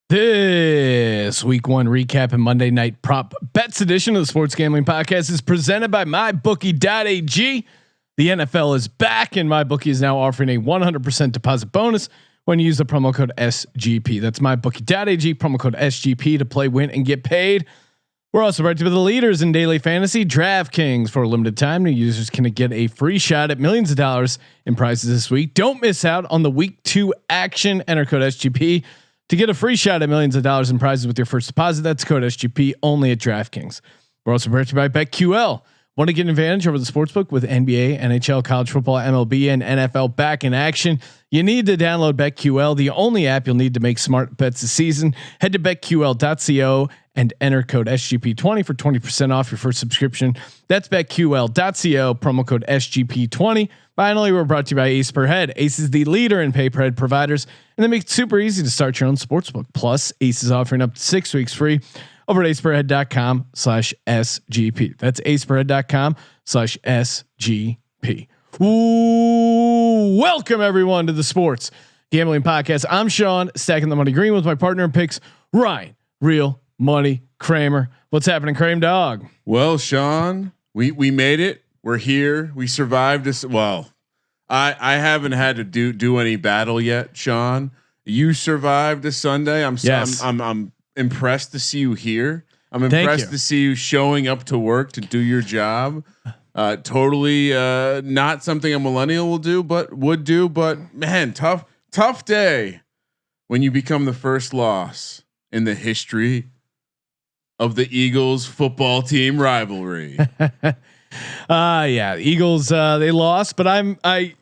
This week one recap and Monday night prop bets edition of the Sports Gambling Podcast is presented by MyBookie.ag. The NFL is back, and MyBookie is now offering a 100% deposit bonus when you use the promo code SGP. That's MyBookie.ag, promo code SGP to play, win, and get paid. We're also brought to you by the leaders in daily fantasy, DraftKings. For a limited time, new users can get a free shot at millions of dollars in prizes this week. Don't miss out on the week 2 action. Enter code SGP to get a free shot at millions of dollars in prizes with your first deposit. That's code SGP only at DraftKings. We're also brought to you by BetQL. Want to get an advantage over the sportsbook with NBA, NHL, college football, MLB, and NFL back in action? You need to download BetQL, the only app you'll need to make smart bets this season. Head to betql.co and enter code SGP20 for 20% off your first subscription. That's betql.co, promo code SGP20. Finally, we're brought to you by Ace Per Head. Ace is the leader in pay per head providers, and they make it super easy to start your own sportsbook. Plus, Ace is offering up to 6 weeks free over at aceperhead.com/SGP. That's aceperhead.com/SGP. Ooh, welcome everyone to the Sports Gambling Podcast. I'm Sean, stacking the money green with my partner in picks, Ryan, Real Money Kramer. What's happening, Kramer dog? Well, Sean, we made it. We're here. We survived this. Well, I haven't had to do any battle yet, Sean. You survived a Sunday. I'm impressed to see you here. I'm impressed to see you showing up to work to do your job. Totally not something a millennial would do, but man, tough day when you become the first loss in the history of the Eagles football team rivalry. Yeah, Eagles, they lost, but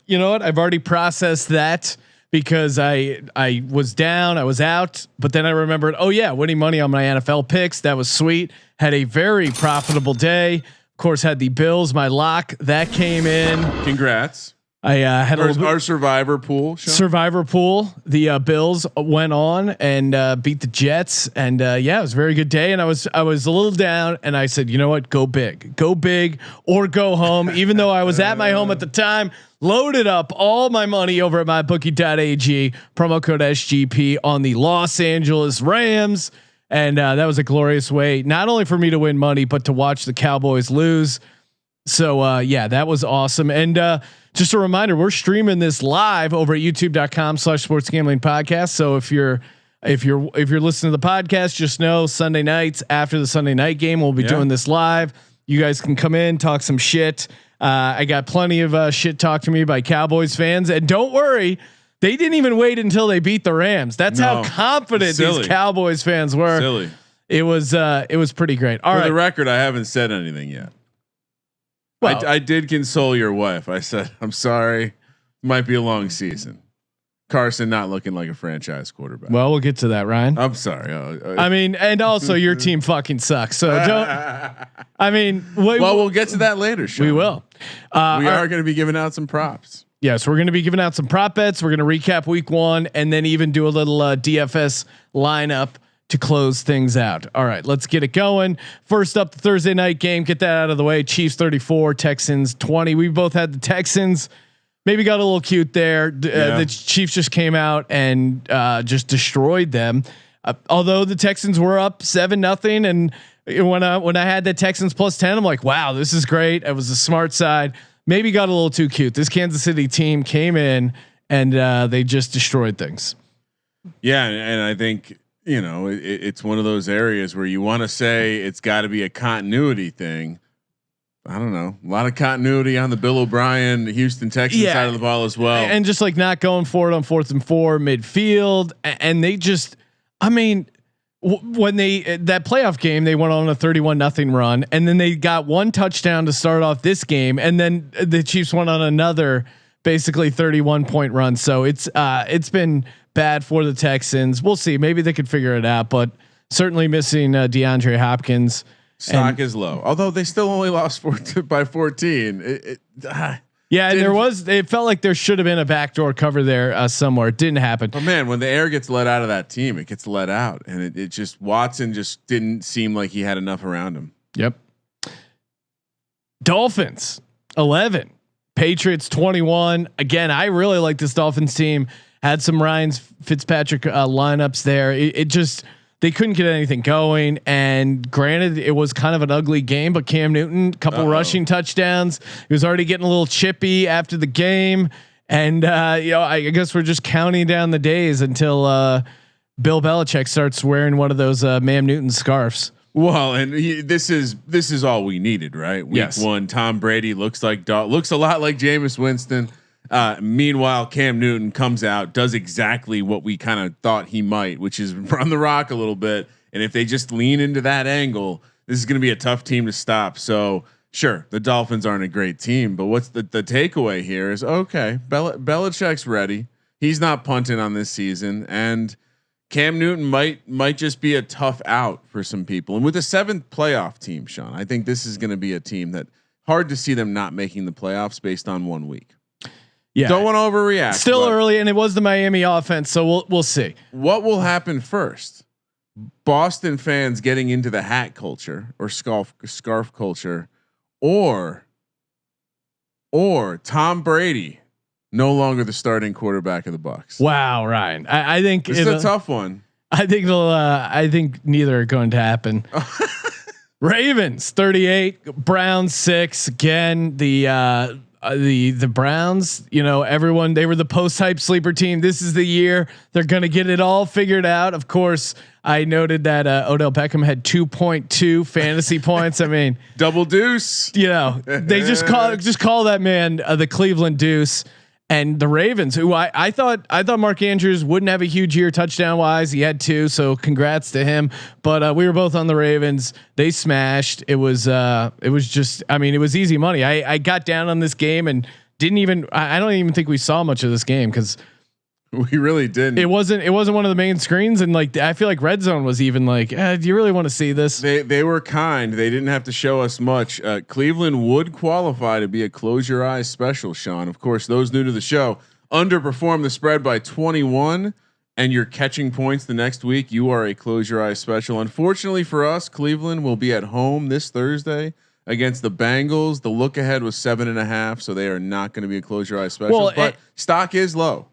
you know what? I've already processed that because I was down, I was out, but then I remembered, oh yeah, winning money on my NFL picks. That was sweet. Had a very profitable day. Of course, had the Bills, my lock that came in. Congrats. I had our survivor pool. Sean? Survivor pool. The Bills went on and beat the Jets, and yeah, it was a very good day. And I was a little down, and I said, you know what, go big or go home. Even though I was at my home at the time, loaded up all my money over at MyBookie.ag, promo code SGP on the Los Angeles Rams, and that was a glorious way not only for me to win money, but to watch the Cowboys lose. So yeah, that was awesome. And just a reminder, we're streaming this live over at youtube.com/sports gambling podcast. So if you're listening to the podcast, just know Sunday nights after the Sunday night game, we'll be doing this live. You guys can come in, talk some shit. I got plenty of shit talked to me by Cowboys fans, and don't worry, they didn't even wait until they beat the Rams. That's how confident these Cowboys fans were. Silly. It was pretty great. For the record, I haven't said anything yet. Well, I did console your wife. I said, I'm sorry. Might be a long season. Carson not looking like a franchise quarterback. Well, we'll get to that, Ryan. I'm sorry. I mean, and also your team fucking sucks. So don't. I mean, we'll get to that later. Sean. We will. We are going to be giving out some props. Yes, we're going to be giving out some prop bets. We're going to recap week 1 and then even do a little DFS lineup to close things out. All right, let's get it going. First up, the Thursday night game. Get that out of the way. Chiefs 34, Texans 20. We both had the Texans. Maybe got a little cute there. The Chiefs just came out and just destroyed them. Although the Texans were up 7-0, and when I had the Texans +10, I'm like, wow, this is great. It was the smart side. Maybe got a little too cute. This Kansas City team came in and they just destroyed things. Yeah, and I think, you know, it's one of those areas where you want to say it's got to be a continuity thing. I don't know. A lot of continuity on the Bill O'Brien, Houston Texans side of the ball as well. And just like not going for it on 4th and 4 midfield. And they just, I mean, when that playoff game, they went on a 31-0 run, and then they got 1 touchdown to start off this game. And then the Chiefs went on another basically 31-point run. So it's been bad for the Texans. We'll see. Maybe they could figure it out, but certainly missing DeAndre Hopkins. Stock is low, although they still only lost by 14. Yeah, and it felt like there should have been a backdoor cover there somewhere. It didn't happen. But man, when the air gets let out of that team, it gets let out, and it just Watson just didn't seem like he had enough around him. Yep. Dolphins 11, Patriots 21. Again, I really like this Dolphins team. had some Ryan Fitzpatrick lineups there. It just, they couldn't get anything going. And granted, it was kind of an ugly game, but Cam Newton, couple rushing touchdowns. He was already getting a little chippy after the game. And I guess we're just counting down the days until Bill Belichick starts wearing one of those Cam Newton scarves. Well, and this is all we needed, right? Week one, Tom Brady looks a lot like Jameis Winston. Meanwhile, Cam Newton comes out, does exactly what we kind of thought he might, which is run the rock a little bit. And if they just lean into that angle, this is going to be a tough team to stop. So sure, the Dolphins aren't a great team, but what's the takeaway here is, okay, Belichick's ready. He's not punting on this season, and Cam Newton might just be a tough out for some people. And with the 7th playoff team, Sean, I think this is going to be a team that hard to see them not making the playoffs based on 1 week. Yeah, don't want to overreact. Still early, and it was the Miami offense, so we'll see what will happen first. Boston fans getting into the hat culture or scarf culture, or Tom Brady no longer the starting quarterback of the Bucs. Wow, Ryan. I think it's a tough one. I think neither are going to happen. Ravens 38, Browns 6. Again, the Browns, everyone, they were the post-hype sleeper team. This is the year they're going to get it all figured out. Of course, I noted that Odell Beckham had 2.2 fantasy points. I mean, double deuce. They just call that man the Cleveland Deuce. And the Ravens, who I thought Mark Andrews wouldn't have a huge year touchdown wise. He had 2, so congrats to him. But we were both on the Ravens. They smashed. It was just, it was easy money. I got down on this game and I don't even think we saw much of this game because we really didn't. It wasn't one of the main screens, and I feel like Red Zone was even like, do you really want to see this? They were kind. They didn't have to show us much. Cleveland would qualify to be a close your eyes special, Sean. Of course, those new to the show underperform the spread by 21, and you're catching points the next week. You are a close your eyes special. Unfortunately for us, Cleveland will be at home this Thursday against the Bengals. The look ahead was 7.5, so they are not going to be a close your eyes special. But stock is low.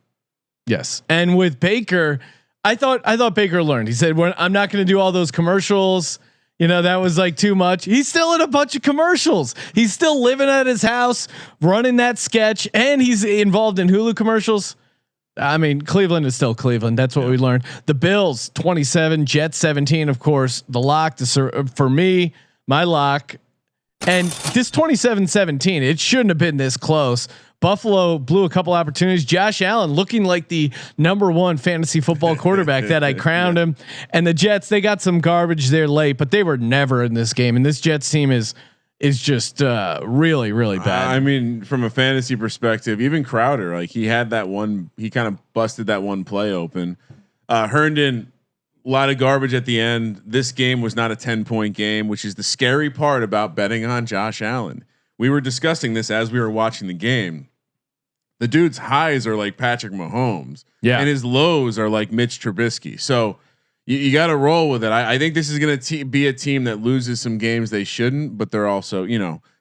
Yes, and with Baker, I thought Baker learned. He said, "I'm not going to do all those commercials." That was like too much. He's still in a bunch of commercials. He's still living at his house, running that sketch, and he's involved in Hulu commercials. I mean, Cleveland is still Cleveland. That's what we learned. The Bills 27, Jets 17. Of course, the lock for me, my lock, and this 27-17. It shouldn't have been this close. Buffalo blew a couple opportunities. Josh Allen looking like the #1 fantasy football quarterback that I crowned him. And the Jets, they got some garbage there late, but they were never in this game. And this Jets team is just really, really bad. I mean, from a fantasy perspective, even Crowder, like he had that one, he kind of busted that one play open. Herndon, a lot of garbage at the end. This game was not a 10-point game, which is the scary part about betting on Josh Allen. We were discussing this as we were watching the game. The dude's highs are like Patrick Mahomes, and his lows are like Mitch Trubisky. So you got to roll with it. I think this is going to be a team that loses some games they shouldn't, but they're also,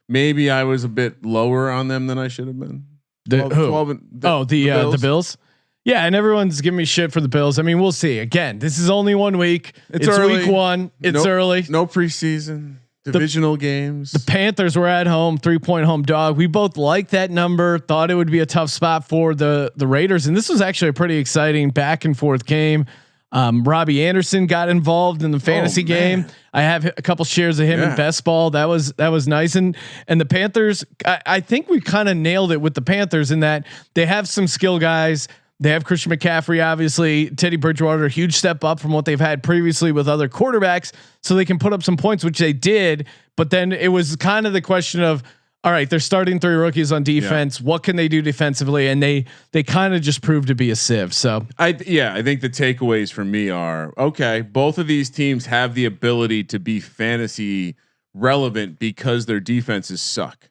maybe I was a bit lower on them than I should have been. The Bills. Yeah, and everyone's giving me shit for the Bills. I mean, we'll see. Again, this is only 1 week. It's week 1. It's early. No preseason. Divisional games. The Panthers were at home, 3-point home dog. We both liked that number. Thought it would be a tough spot for the Raiders, and this was actually a pretty exciting back and forth game. Robbie Anderson got involved in the fantasy game. I have a couple shares of him in best ball. That was nice. And the Panthers, I think we kind of nailed it with the Panthers in that they have some skill guys. They have Christian McCaffrey, obviously Teddy Bridgewater, a huge step up from what they've had previously with other quarterbacks. So they can put up some points, which they did. But then it was kind of the question of, all right, they're starting 3 rookies on defense. What can they do defensively? And they kind of just proved to be a sieve. So I think the takeaways for me are, okay, both of these teams have the ability to be fantasy relevant because their defenses suck.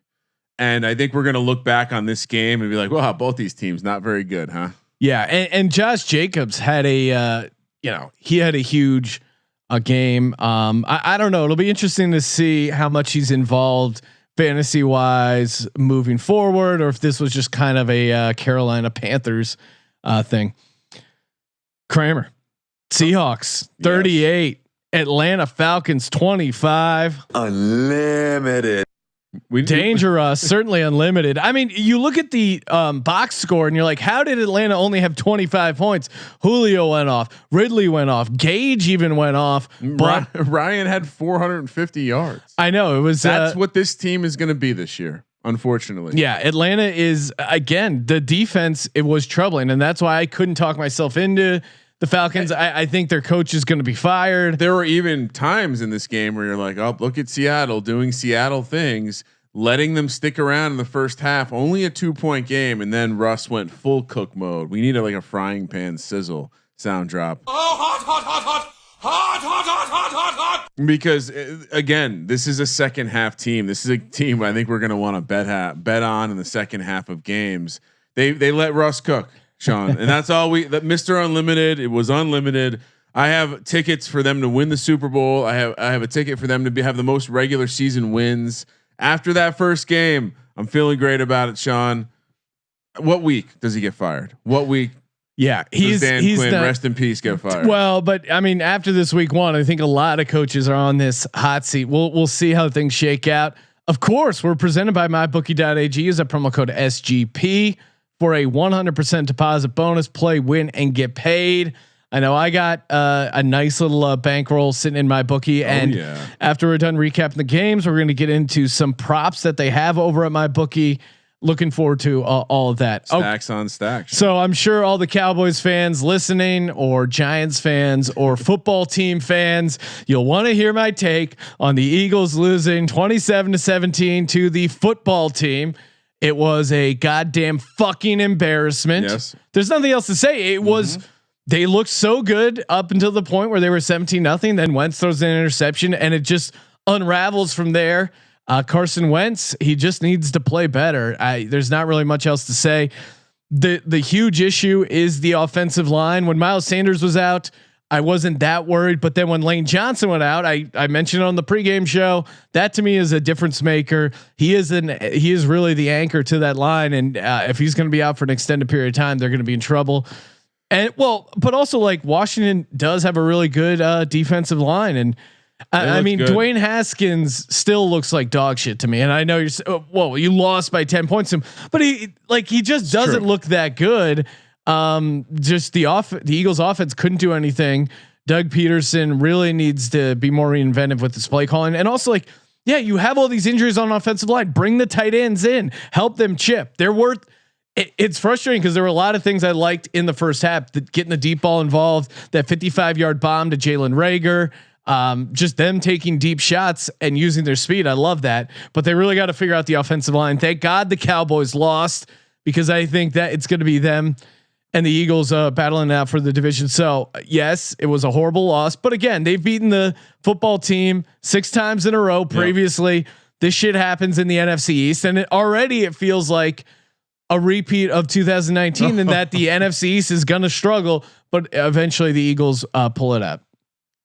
And I think we're going to look back on this game and be like, well, both these teams not very good, huh? Yeah, and Josh Jacobs had a he had a huge game. I don't know. It'll be interesting to see how much he's involved fantasy wise moving forward, or if this was just kind of a Carolina Panthers thing. Kramer. Seahawks 38. Yes. Atlanta Falcons 25. Unlimited. Dangerous, certainly unlimited. I mean, you look at the box score and you're like, how did Atlanta only have 25 points? Julio went off, Ridley went off, Gage even went off, but Ryan had 450 yards. I know it was. That's what this team is going to be this year, unfortunately. Yeah, Atlanta is again the defense. It was troubling, and that's why I couldn't talk myself into the Falcons. I think their coach is going to be fired. There were even times in this game where you're like, oh, look at Seattle doing Seattle things, letting them stick around in the first half, only a 2-point game. And then Russ went full cook mode. We needed like a frying pan sizzle sound drop. Oh, hot, hot, hot, hot, hot, hot, hot, hot, hot, hot. Because again, this is a second half team. This is a team I think we're going to want to bet on in the second half of games. They let Russ cook, Sean, and that's all that Mr. Unlimited. It was unlimited. I have tickets for them to win the Super Bowl. I have a ticket for them to have the most regular season wins. After that first game, I'm feeling great about it, Sean. What week does he get fired? What week? Yeah, he's Quinn, rest in peace, get fired. Well, but I mean, after this week 1, I think a lot of coaches are on this hot seat. We'll see how things shake out. Of course, we're presented by mybookie.ag. Use that promo code SGP for a 100% deposit bonus. Play, win, and get paid. I know I got a nice little bankroll sitting in my bookie, and after we're done recapping the games, we're going to get into some props that they have over at my bookie. Looking forward to all of that. Stacks on stacks. So I'm sure all the Cowboys fans listening, or Giants fans, or football team fans, you'll want to hear my take on the Eagles losing 27-17 to the football team. It was a goddamn fucking embarrassment. Yes. There's nothing else to say. It was. They looked so good up until the point where they were 17-0. Then Wentz throws an interception, and it just unravels from there. Carson Wentz, he just needs to play better. There's not really much else to say. The huge issue is the offensive line. When Miles Sanders was out, I wasn't that worried, but then when Lane Johnson went out, I mentioned it on the pregame show. That to me is a difference maker. He is really the anchor to that line, and if he's going to be out for an extended period of time, they're going to be in trouble. And but also like Washington does have a really good defensive line, and I mean good. Dwayne Haskins still looks like dog shit to me. And I know you lost by 10 points, but he just doesn't look that good. Just the Eagles offense couldn't do anything. Doug Peterson really needs to be more reinventive with this play calling, and also you have all these injuries on offensive line. Bring the tight ends in, help them chip. They're worth. It's frustrating because there were a lot of things I liked in the first half, getting the deep ball involved, that 55-yard bomb to Jalen Reagor, just them taking deep shots and using their speed. I love that, but they really got to figure out the offensive line. Thank God the Cowboys lost, because I think that it's going to be them and the Eagles battling out for the division. So yes, it was a horrible loss, but again, they've beaten the football team 6 times in a row previously. Yep. This shit happens in the NFC East, and it feels like a repeat of 2019, and that the NFC East is going to struggle, but eventually the Eagles pull it out.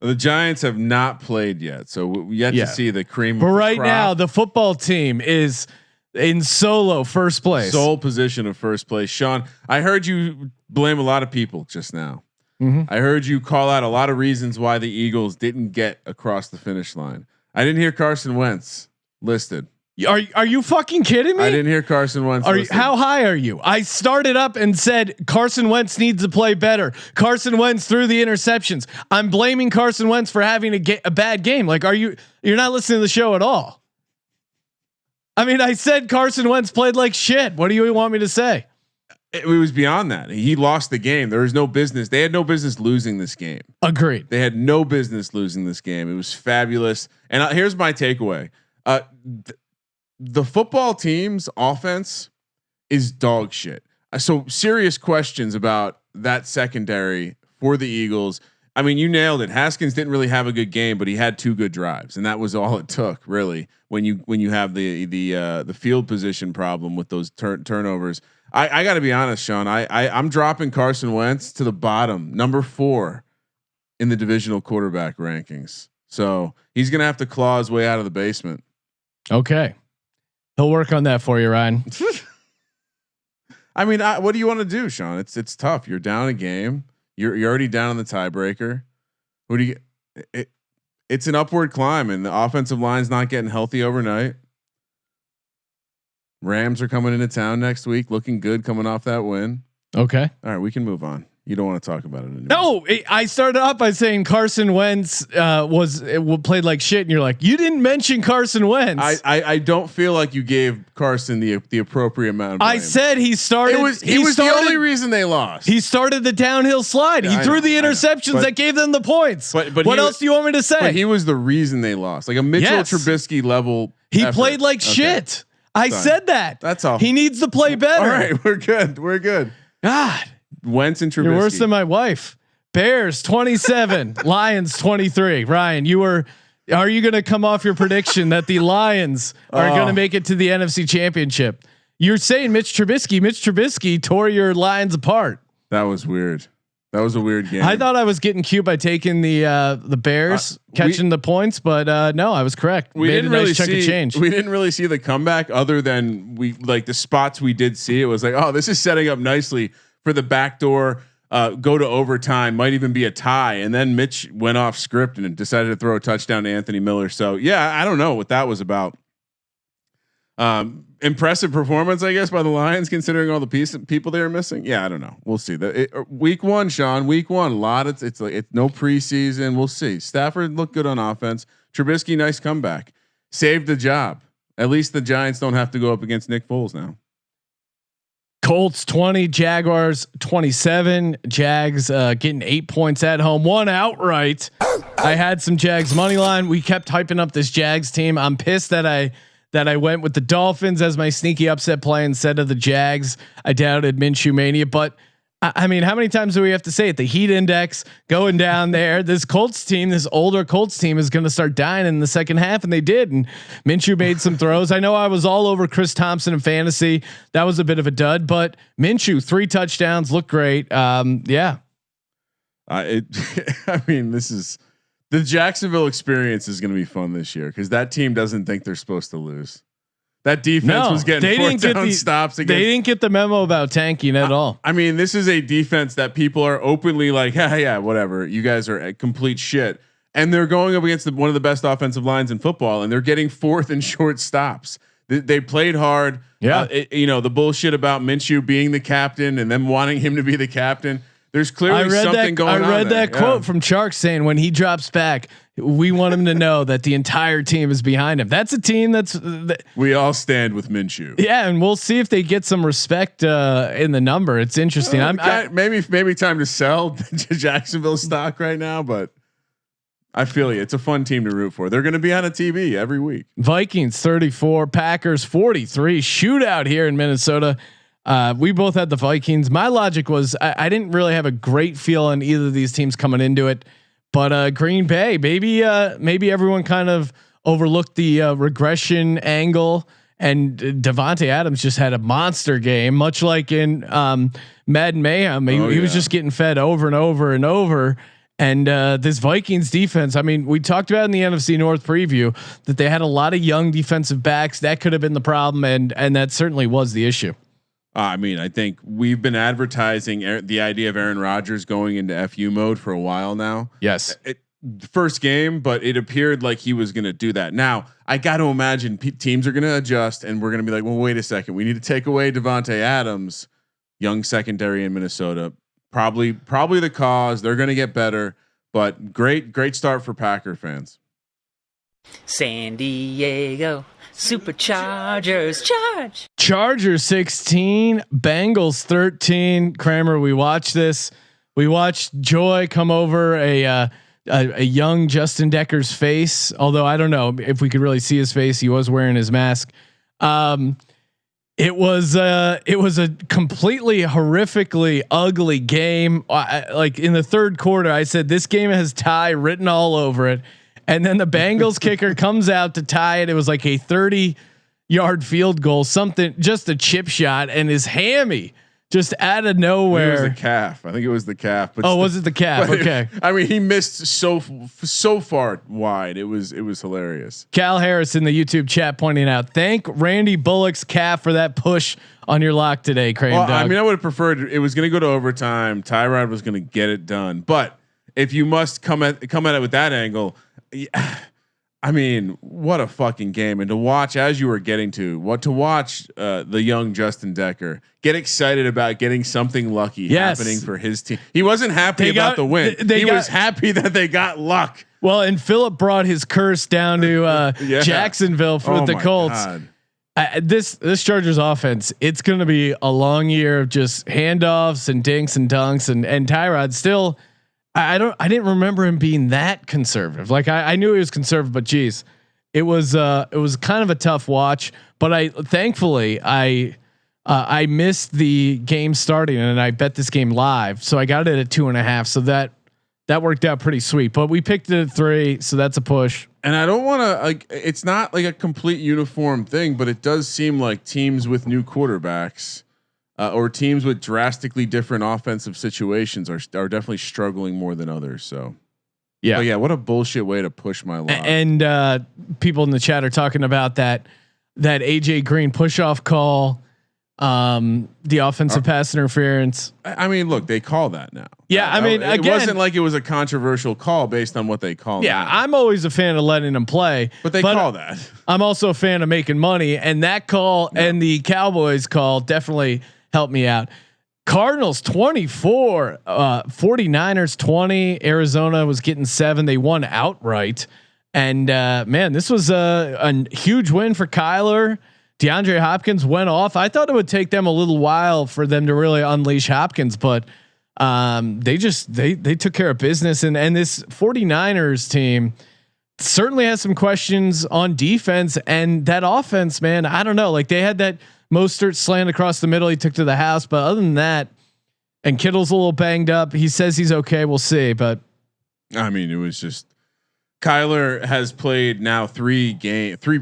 The Giants have not played yet, so we yet to see the cream. But right now, the football team is in sole first place. Sole position of first place. Sean, I heard you blame a lot of people just now. I heard you call out a lot of reasons why the Eagles didn't get across the finish line. I didn't hear Carson Wentz listed. Are you fucking kidding me? I didn't hear Carson Wentz. How high are you? I started up and said Carson Wentz needs to play better. Carson Wentz threw the interceptions. I'm blaming Carson Wentz for having a bad game. You're not listening to the show at all. I mean, I said Carson Wentz played like shit. What do you want me to say? It was beyond that. He lost the game. There was no business. They had no business losing this game. Agreed. They had no business losing this game. It was fabulous. And here's my takeaway. The football team's offense is dog shit. So serious questions about that secondary for the Eagles. I mean, you nailed it. Haskins didn't really have a good game, but he had 2 good drives, and that was all it took, really. When you have the field position problem with those turnovers, I got to be honest, Sean. I'm dropping Carson Wentz to the bottom, number 4 in the divisional quarterback rankings. So he's gonna have to claw his way out of the basement. Okay. He'll work on that for you, Ryan. I mean, what do you want to do, Sean? It's tough. You're down a game. You're already down on the tiebreaker. Who do you get? It's an upward climb, and the offensive line's not getting healthy overnight. Rams are coming into town next week, looking good coming off that win. Okay. All right, we can move on. You don't want to talk about it anymore. No, I started off by saying Carson Wentz played like shit, and you're like, you didn't mention Carson Wentz. I don't feel like you gave Carson the appropriate amount of blame. I said he started. He was the only reason they lost. He started the downhill slide. He threw the interceptions that gave them the points. But what else do you want me to say? But he was the reason they lost. Like a Mitchell Trubisky level. He effort. played like shit. I said that. That's all. He needs to play better. All right, we're good. We're good. God. Wentz and Trubisky. You're worse than my wife. Bears 27, Lions 23. Ryan, are you going to come off your prediction that the Lions are going to make it to the NFC Championship? You're saying Mitch Trubisky tore your Lions apart. That was weird. That was a weird game. I thought I was getting cute by taking the Bears catching the points, but no, I was correct. We didn't really see the comeback other than the spots we did see. It was like, oh, this is setting up nicely for the backdoor, go to overtime, might even be a tie. And then Mitch went off script and decided to throw a touchdown to Anthony Miller. So yeah, I don't know what that was about. Impressive performance, I guess, by the Lions, considering all the people they are missing. Yeah, I don't know. We'll see. Week 1, Sean. Week 1, a lot. It's no preseason. We'll see. Stafford looked good on offense. Trubisky, nice comeback, saved the job. At least the Giants don't have to go up against Nick Foles now. Colts 20, Jaguars 27. Jags getting 8 points at home, one outright. I had some Jags money line. We kept hyping up this Jags team. I'm pissed that I went with the Dolphins as my sneaky upset play instead of the Jags. I doubted Minshew mania, but I mean, how many times do we have to say it? The heat index going down there. This Colts team, this older Colts team, is going to start dying in the second half, and they did. And Minshew made some throws. I know I was all over Chris Thompson in fantasy. That was a bit of a dud, but Minshew 3 touchdowns, looked great. Yeah. I mean, this is the Jacksonville experience is going to be fun this year because that team doesn't think they're supposed to lose. That defense was getting fourth down stops. They didn't get the memo about tanking at all. I mean, this is a defense that people are openly like, yeah, whatever. You guys are complete shit. And they're going up against one of the best offensive lines in football, and they're getting 4th and short stops. They played hard. Yeah. The bullshit about Minshew being the captain and them wanting him to be the captain. There's clearly something going on. I read that quote from Chark saying when he drops back, we want him to know that the entire team is behind him. That's a team we all stand with Minshew. Yeah, and we'll see if they get some respect in the number. It's interesting. Maybe time to sell Jacksonville stock right now, but I feel you. It's a fun team to root for. They're going to be on a TV every week. Vikings 34, Packers 43. Shootout here in Minnesota. We both had the Vikings. My logic was I didn't really have a great feel on either of these teams coming into it, but Green Bay, maybe everyone kind of overlooked the regression angle, and Devontae Adams just had a monster game, much like in Madden Mayhem. He was just getting fed over and over and over. And this Vikings defense, I mean, we talked about in the NFC North preview that they had a lot of young defensive backs. That could have been the problem, and that certainly was the issue. I mean, I think we've been advertising the idea of Aaron Rodgers going into FU mode for a while now. Yes. First game, but it appeared like he was going to do that. Now, I got to imagine teams are going to adjust, and we're going to be like, well, wait a second. We need to take away Devontae Adams, young secondary in Minnesota. Probably the cause. They're going to get better, but great start for Packer fans. San Diego Superchargers charge. Chargers 16, Bengals 13. Kramer, we watched this. We watched joy come over a young Justin Decker's face. Although I don't know if we could really see his face. He was wearing his mask. It was a completely horrifically ugly game. Like in the third quarter, I said this game has tie written all over it. And then the Bengals kicker comes out to tie it. It was like a 30-yard field goal, something, just a chip shot, and his hammy just out of nowhere. It was the calf. I think it was the calf. But was it the calf? Okay. I mean, he missed so far wide. It was hilarious. Cal Harris in the YouTube chat pointing out, thank Randy Bullock's calf for that push on your lock today, Kramer. Well, I mean, I would have preferred it was going to go to overtime. Tyrod was going to get it done. But if you must come at it with that angle, I mean, what a fucking game. And to watch, as you were getting to watch the young Justin Decker get excited about getting something lucky happening for his team. He wasn't happy about the win. He was happy that they got luck. Well, and Phillip brought his curse down to Jacksonville with the Colts. This Chargers offense, it's going to be a long year of just handoffs and dinks and dunks and Tyrod still. I didn't remember him being that conservative. Like I knew he was conservative, but geez, it was kind of a tough watch. But thankfully I missed the game starting and I bet this game live, so I got it at 2.5. So that worked out pretty sweet. But we picked it at 3, so that's a push. And I don't want to it's not like a complete uniform thing, but it does seem like teams with new quarterbacks. Or teams with drastically different offensive situations are definitely struggling more than others. So, yeah, what a bullshit way to push my line. And people in the chat are talking about that AJ Green push off call, the offensive pass interference. I mean, look, they call that now. Yeah, I mean, it wasn't like it was a controversial call based on what they call. Yeah, now. I'm always a fan of letting them play, but they call that. I'm also a fan of making money, and that call and the Cowboys call definitely help me out. Cardinals 24, 49ers 20. Arizona was getting 7. They won outright. And man, this was a huge win for Kyler. DeAndre Hopkins went off. I thought it would take them a little while for them to really unleash Hopkins, but they took care of business. And this 49ers team certainly has some questions on defense, and that offense, man, I don't know. Like they had that Mostert slant across the middle, he took to the house, but other than that, and Kittle's a little banged up. He says he's okay. We'll see. But I mean, it was just Kyler has played now 3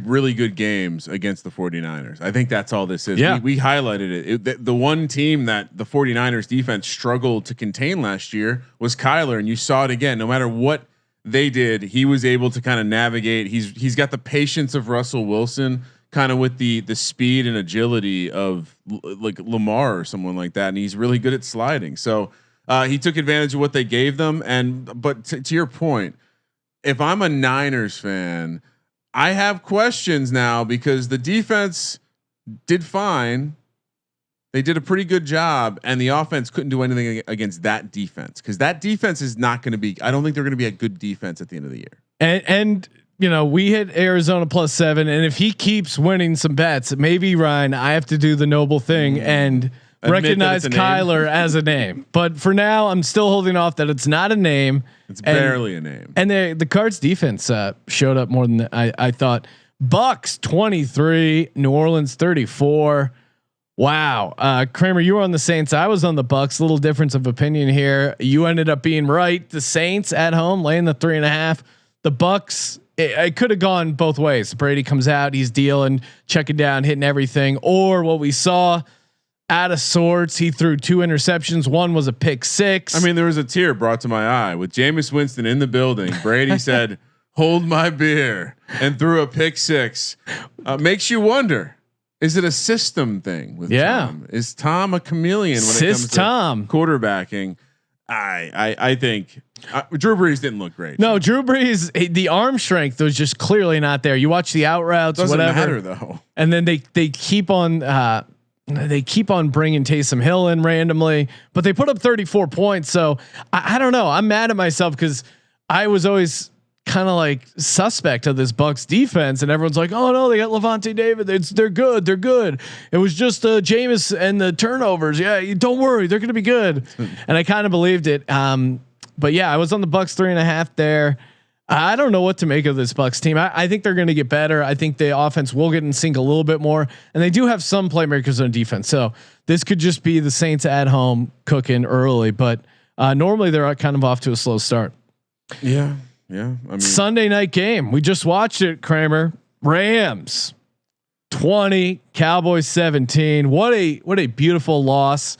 really good games against the 49ers. I think that's all this is. Yeah. We highlighted it. The one team that the 49ers defense struggled to contain last year was Kyler. And you saw it again, no matter what they did, he was able to kind of navigate. He's got the patience of Russell Wilson, kind of with the speed and agility of like Lamar or someone like that. And he's really good at sliding. So he took advantage of what they gave them. But to your point, if I'm a Niners fan, I have questions now because the defense did fine. They did a pretty good job, and the offense couldn't do anything against that defense because that defense is not going to be. I don't think they're going to be a good defense at the end of the year. And you know, we hit Arizona +7, and if he keeps winning some bets, maybe Ryan, I have to do the noble thing and recognize Kyler as a name. But for now, I'm still holding off that it's not a name. It's barely a name. And the Cards defense showed up more than I thought. Bucks 23, New Orleans 34. Wow. Kramer, you were on the Saints. I was on the Bucks. Little difference of opinion here. You ended up being right. The Saints at home laying the 3.5. The Bucks, it could have gone both ways. Brady comes out, he's dealing, checking down, hitting everything. Or what we saw, out of sorts, he threw 2 interceptions. One was a pick 6. I mean, there was a tear brought to my eye with Jameis Winston in the building. Brady said, "Hold my beer," and threw a pick 6. Makes you wonder. Is it a system thing with Tom? Is Tom a chameleon when it comes to quarterbacking? I think Drew Brees didn't look great. No, Drew Brees, the arm strength was just clearly not there. You watch the out routes, doesn't whatever, matter though. And then they keep on bringing Taysom Hill in randomly, but they put up 34 points. So I don't know. I'm mad at myself because I was always kind of like suspect of this Bucks defense, and everyone's like, "Oh no, they got Levante David. They're good. They're good. It was just Jameis and the turnovers. Yeah, don't worry, they're going to be good." And I kind of believed it. But yeah, I was on the Bucks 3.5 there. I don't know what to make of this Bucks team. I think they're going to get better. I think the offense will get in sync a little bit more, and they do have some playmakers on defense. So this could just be the Saints at home cooking early, but normally they're kind of off to a slow start. Yeah. Yeah, I mean, Sunday night game. We just watched it, Kramer. Rams 20, Cowboys 17. What a beautiful loss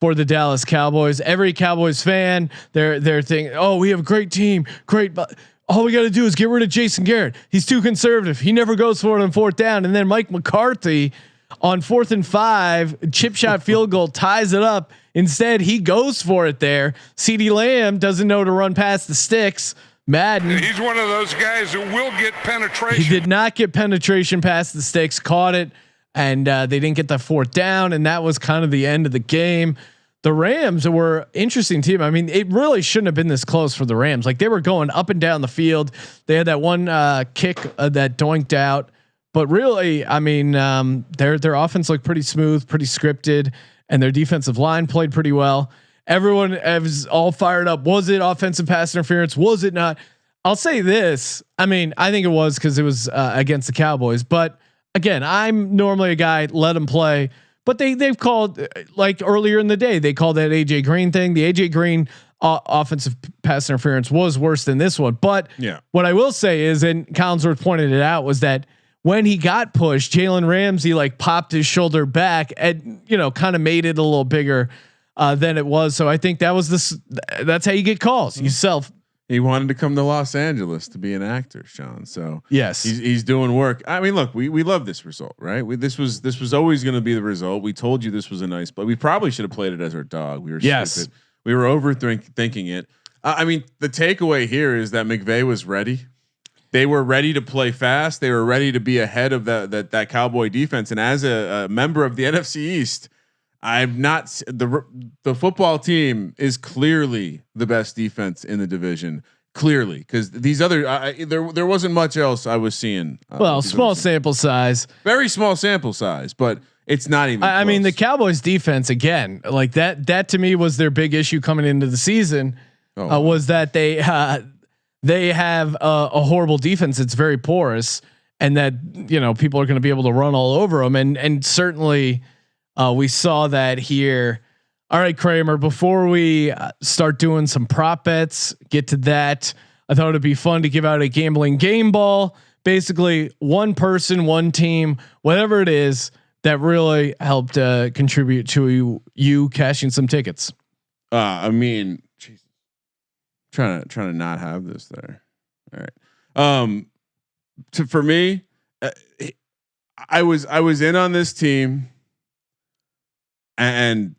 for the Dallas Cowboys. Every Cowboys fan, they're thinking, oh, we have a great team, great, but all we got to do is get rid of Jason Garrett. He's too conservative. He never goes for it on 4th down. And then Mike McCarthy on 4th and 5, chip shot field goal ties it up. Instead, he goes for it there. CeeDee Lamb doesn't know to run past the sticks. Madden. He's one of those guys who will get penetration. He did not get penetration past the sticks, caught it, and they didn't get the 4th down. And that was kind of the end of the game. The Rams were an interesting team. I mean, it really shouldn't have been this close for the Rams. Like they were going up and down the field. They had that one kick that doinked out, but really, I mean, their offense looked pretty smooth, pretty scripted, and their defensive line played pretty well. Everyone was all fired up. Was it offensive pass interference? Was it not? I'll say this. I mean, I think it was because it was against the Cowboys. But again, I'm normally a guy, let them play. But they've called, like earlier in the day, they called that AJ Green thing. The AJ Green offensive pass interference was worse than this one. But what I will say is, and Collinsworth pointed it out, was that when he got pushed, Jalen Ramsey like popped his shoulder back and kind of made it a little bigger than it was. So I think that's how you get calls. You self. He wanted to come to Los Angeles to be an actor, Sean. So yes, he's doing work. I mean, look, we love this result, right? This was always going to be the result. We told you this was a nice, but we probably should have played it as our dog. We were stupid. We were overthinking it. I mean, the takeaway here is that McVay was ready. They were ready to play fast. They were ready to be ahead of that Cowboy defense. And as a member of the NFC East, I'm not the football team is clearly the best defense in the division. Clearly, because these other there wasn't much else I was seeing. Well, small sample size, very small sample size, but it's not even. I mean, the Cowboys defense again, like that to me was their big issue coming into the season. Was that they have a horrible defense. It's very porous, and that people are going to be able to run all over them, and certainly. We saw that here. All right, Kramer, before we start doing some prop bets, get to that. I thought it'd be fun to give out a gambling game ball. Basically, one person, one team, whatever it is that really helped contribute to you cashing some tickets. I mean, geez. trying to not have this there. All right. For me, I was in on this team. And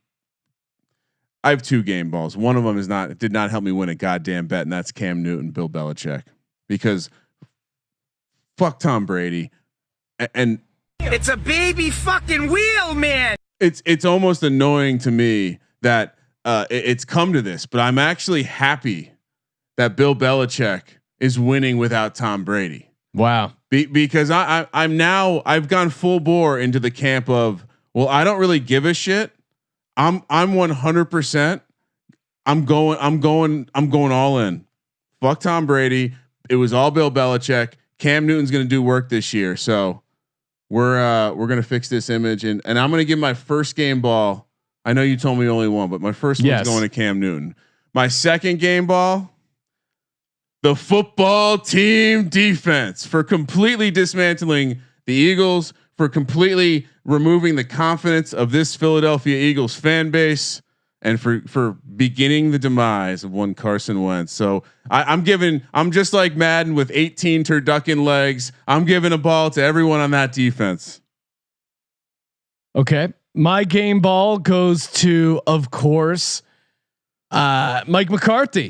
I have 2 game balls. One of them did not help me win a goddamn bet, and that's Cam Newton, Bill Belichick, because fuck Tom Brady, and it's a baby fucking wheel, man. It's almost annoying to me that it's come to this, but I'm actually happy that Bill Belichick is winning without Tom Brady. Wow, because I've gone full bore into the camp of. Well, I don't really give a shit. I'm 100%. I'm going all in. Fuck Tom Brady. It was all Bill Belichick. Cam Newton's going to do work this year. So we're going to fix this image and I'm going to give my first game ball. I know you told me only one, but my first one's going to Cam Newton. My second game ball, the football team defense for completely dismantling the Eagles, for completely removing the confidence of this Philadelphia Eagles fan base, and for beginning the demise of one Carson Wentz. So I'm just like Madden with 18 turducken legs. I'm giving a ball to everyone on that defense. Okay. My game ball goes to, of course, Mike McCarthy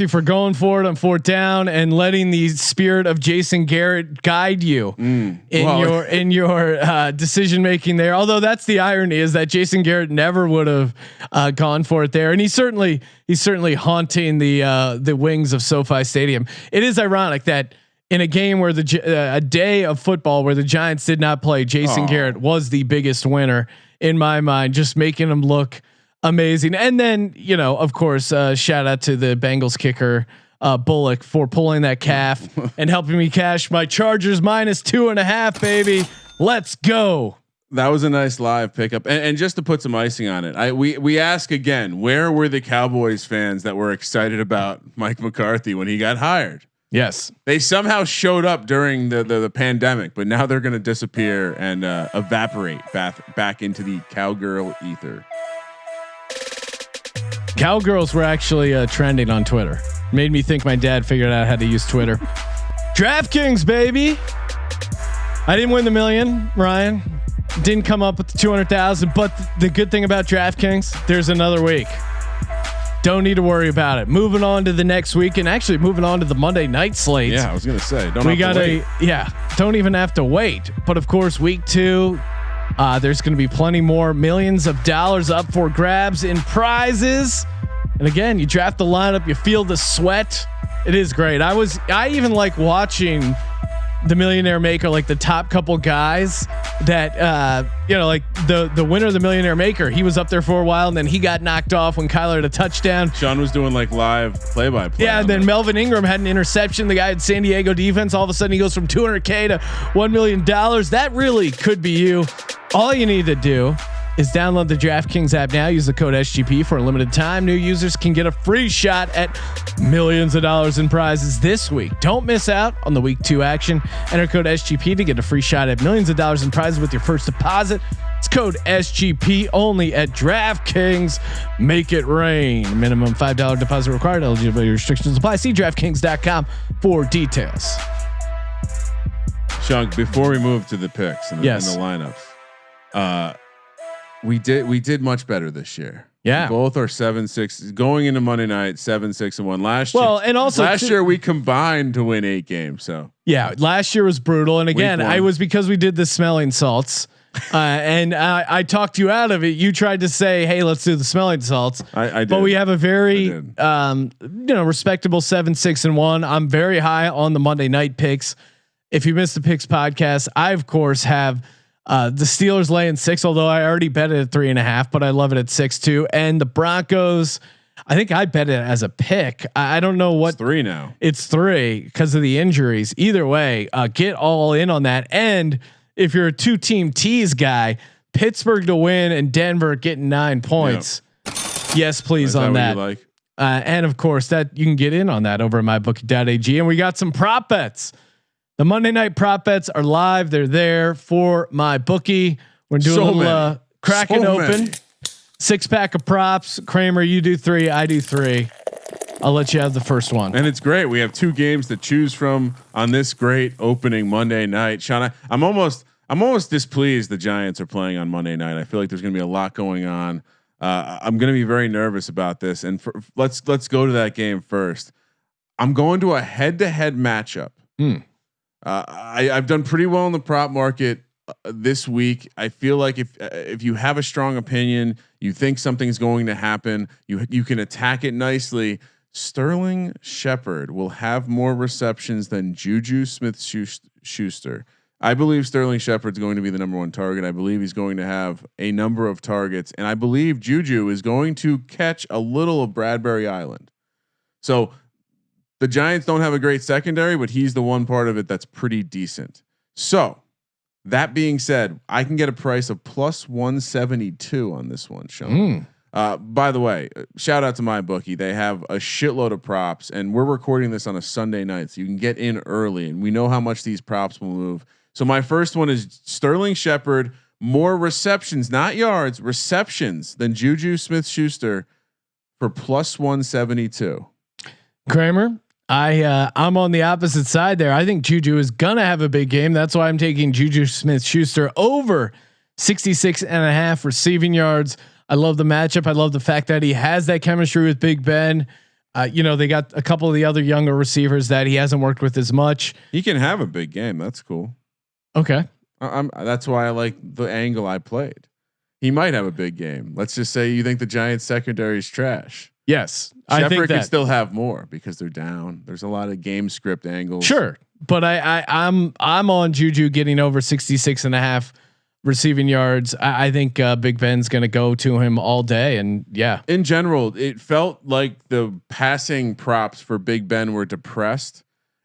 for going for it on 4th down and letting the spirit of Jason Garrett guide you in your decision making there. Although that's the irony, is that Jason Garrett never would have gone for it there, and he's certainly haunting the wings of SoFi Stadium. It is ironic that in a game where a day of football where the Giants did not play, Jason Garrett was the biggest winner in my mind, just making him look amazing. And then, of course, shout out to the Bengals kicker, Bullock, for pulling that calf and helping me cash my Chargers -2.5, baby. Let's go. That was a nice live pickup. And just to put some icing on it, we ask again, where were the Cowboys fans that were excited about Mike McCarthy when he got hired? Yes. They somehow showed up during the pandemic, but now they're going to disappear and evaporate back into the cowgirl ether. Cowgirls were actually trending on Twitter. Made me think my dad figured out how to use Twitter. DraftKings, baby. I didn't win the million, Ryan. Didn't come up with the 200,000. But the good thing about DraftKings, there's another week. Don't need to worry about it. Moving on to the next week, and actually moving on to the Monday night slate. Yeah, I was gonna say, don't even have to wait. But of course, week 2, there's going to be plenty more millions of dollars up for grabs in prizes. And again, you draft the lineup, you feel the sweat. It is great. I even like watching the Millionaire Maker, like the top couple guys that like the winner of the Millionaire Maker. He was up there for a while, and then he got knocked off when Kyler had a touchdown. Sean was doing like live play-by-play. Yeah, and then Melvin Ingram had an interception. The guy had San Diego defense. All of a sudden, he goes from $200K to $1 million. That really could be you. All you need to do is download the DraftKings app now. Use the code SGP for a limited time. New users can get a free shot at millions of dollars in prizes this week. Don't miss out on the week 2 action. Enter code SGP to get a free shot at millions of dollars in prizes with your first deposit. It's code SGP only at DraftKings. Make it rain. Minimum $5 deposit required. Eligibility restrictions apply. See DraftKings.com for details. Sean, before we move to the picks and the lineups, we did much better this year. Yeah, both are 7-6 going into Monday night, 7-6-1 last year. Well, and also last year we combined to win 8 games. So yeah, last year was brutal. And again, I was because we did the smelling salts, and I talked you out of it. You tried to say, "Hey, let's do the smelling salts." I did, but we have a very respectable 7-6-1. I'm very high on the Monday night picks. If you missed the picks podcast, I of course have. The Steelers laying 6, although I already bet it at 3.5, but I love it at 6 too. And the Broncos, I think I bet it as a pick. I don't know what it's 3 now. It's 3 because of the injuries. Either way, get all in on that. And if you're a 2-team tease guy, Pittsburgh to win and Denver getting 9 points. Yep. Yes, please on that. Like? And of course that you can get in on that over at mybookie.ag. And we got some prop bets. The Monday night prop bets are live. They're there for my bookie. We're doing a little cracking open 6-pack of props. Kramer, you do 3. I do 3. I'll let you have the first one. And it's great. We have 2 games to choose from on this great opening Monday night. Sean, I'm almost displeased the Giants are playing on Monday night. I feel like there's going to be a lot going on. I'm going to be very nervous about this. And let's go to that game first. I'm going to a head-to-head matchup. I've done pretty well in the prop market this week. I feel like if you have a strong opinion, you think something's going to happen, you can attack it nicely. Sterling Shepard will have more receptions than Juju Smith-Schuster. I believe Sterling Shepard's going to be the number 1 target. I believe he's going to have a number of targets, and I believe Juju is going to catch a little of Bradbury Island. So the Giants don't have a great secondary, but he's the one part of it that's pretty decent. So that being said, I can get a price of plus 172 on this one, Sean. By the way, shout out to my bookie. They have a shitload of props, and we're recording this on a Sunday night, so you can get in early, and we know how much these props will move. So my first one is Sterling Shepard, more receptions, not yards, receptions than Juju Smith-Schuster for plus 172. Kramer, I'm on the opposite side there. I think Juju is gonna have a big game. That's why I'm taking Juju Smith-Schuster over 66.5 receiving yards. I love the matchup. I love the fact that he has that chemistry with Big Ben. They got a couple of the other younger receivers that he hasn't worked with as much. He can have a big game. That's cool. Okay. That's why I like the angle I played. He might have a big game. Let's just say you think the Giants secondary is trash. Yes, Shepard I think that could still have more because they're down. There's a lot of game script angles. Sure, but I'm on Juju getting over 66.5 receiving yards. I think Big Ben's going to go to him all day, and yeah. In general, it felt like the passing props for Big Ben were depressed,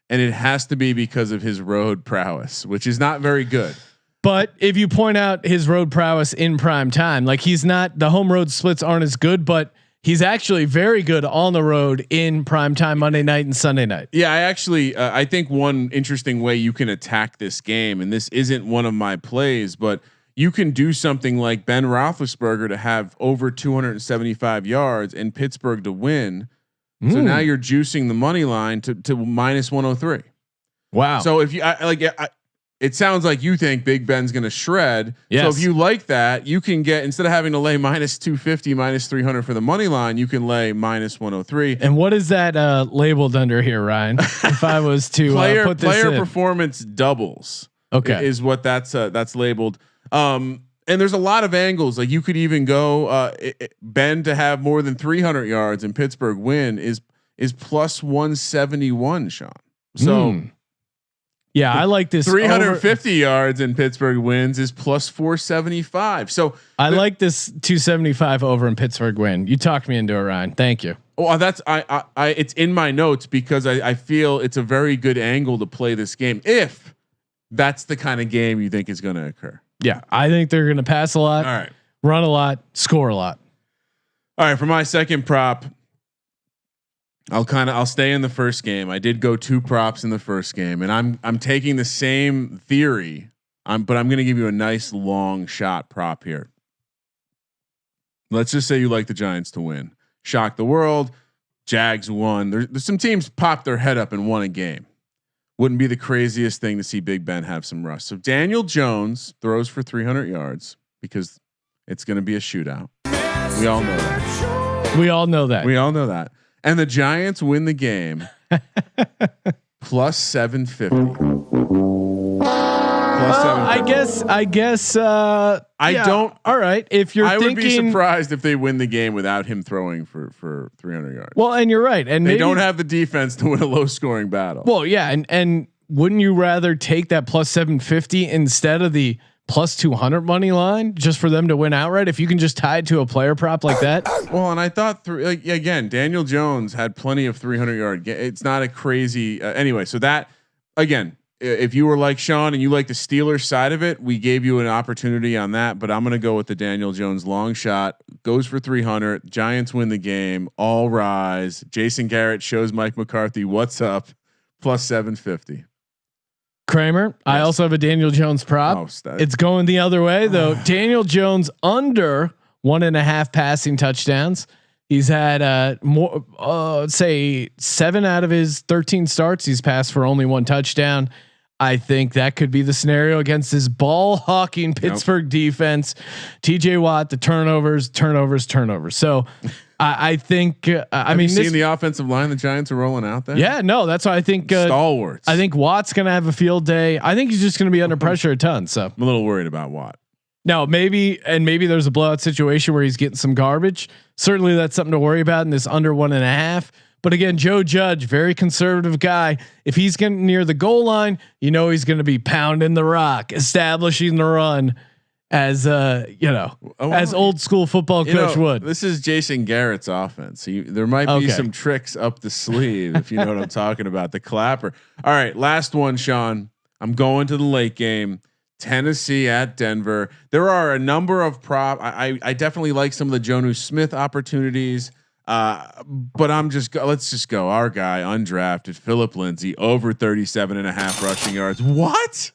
and it has to be because of his road prowess, which is not very good. But if you point out his road prowess in prime time, like he's not, the home road splits aren't as good, but he's actually very good on the road in prime time Monday night and Sunday night. Yeah, I think one interesting way you can attack this game, and this isn't one of my plays, but you can do something like Ben Roethlisberger to have over 275 yards and Pittsburgh to win. So now you're juicing the money line to minus 103. Wow. So if you it sounds like you think Big Ben's going to shred. Yes. So if you like that, you can get, instead of having to lay minus 250, minus 300 for the money line, you can lay minus 103. And what is that labeled under here, Ryan? If I was to put this player in. performance doubles. Okay. Is what that's labeled. And there's a lot of angles. Like you could even go Ben to have more than 300 yards and Pittsburgh win is plus 171, Sean. So yeah, I like this. 350 yards in Pittsburgh wins is plus 475. So I like this 275 over in Pittsburgh win. You talked me into it, Ryan. Thank you. Well, that's I it's in my notes because I feel it's a very good angle to play this game if that's the kind of game you think is going to occur. Yeah, I think they're going to pass a lot, all right, run a lot, score a lot. All right, for my second prop, I'll stay in the first game. I did go 2 props in the first game, and I'm taking the same theory. But I'm going to give you a nice long shot prop here. Let's just say you like the Giants to win. Shock the world. Jags won. There's some teams popped their head up and won a game. Wouldn't be the craziest thing to see Big Ben have some rust. So Daniel Jones throws for 300 yards because it's going to be a shootout. We all know that. We all know that. We all know that. And the Giants win the game plus 750. I guess. I don't. All right. If you're I thinking, would be surprised if they win the game without him throwing for 300 yards. Well, and you're right. And they don't have the defense to win a low scoring battle. Well, yeah. And wouldn't you rather take that plus 750 instead of the plus 200 money line just for them to win outright? If you can just tie it to a player prop like that. Well, and I thought again, Daniel Jones had plenty of 300 yard. It's not a crazy anyway. So that again, if you were like Sean and you like the Steelers side of it, we gave you an opportunity on that, but I'm going to go with the Daniel Jones long shot. Goes for 300. Giants win the game. All rise. Jason Garrett shows Mike McCarthy what's up. Plus 750. Kramer. Yes. I also have a Daniel Jones prop. It's going the other way though. Daniel Jones under 1.5 passing touchdowns. He's had more, say 7 out of his 13 starts. He's passed for only 1 touchdown. I think that could be the scenario against this ball hawking Pittsburgh defense. TJ Watt, the turnovers. So I think, have you seen the offensive line the Giants are rolling out there? Yeah, no, that's why I think stalwarts. I think Watt's going to have a field day. I think he's just going to be under pressure a ton. So I'm a little worried about Watt. No, maybe there's a blowout situation where he's getting some garbage. Certainly that's something to worry about in this under 1.5. But again, Joe Judge, very conservative guy. If he's getting near the goal line, he's going to be pounding the rock, establishing the run as as old school football coach would. This is Jason Garrett's offense. There might be some tricks up the sleeve if you know what I'm talking about. The clapper. All right, last one, Sean. I'm going to the late game. Tennessee at Denver. There are a number of I definitely like some of the Jonnu Smith opportunities. But let's just go. Our guy undrafted Philip Lindsay over 37.5 rushing yards. What?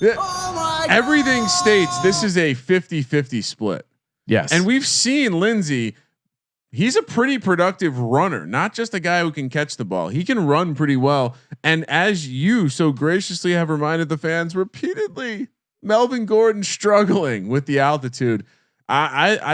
Oh everything states this is a 50-50 split. Yes. And we've seen Lindsay. He's a pretty productive runner, not just a guy who can catch the ball. He can run pretty well. And as you so graciously have reminded the fans repeatedly, Melvin Gordon struggling with the altitude.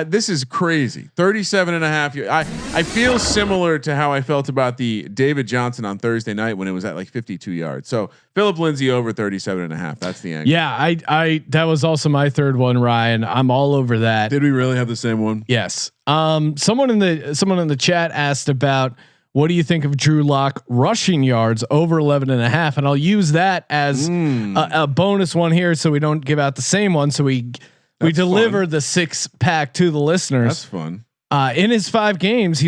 This is crazy. 37.5. I feel similar to how I felt about the David Johnson on Thursday night when it was at like 52 yards. So Philip Lindsay over 37.5. That's the angle. Yeah. I that was also my third one, Ryan. I'm all over that. Did we really have the same one? Yes. Someone in the chat asked about, what do you think of Drew Lock rushing yards over 11.5? And I'll use that as a bonus one here. So we don't give out the same one. So we deliver the 6-pack to the listeners. That's fun. In his 5 games, in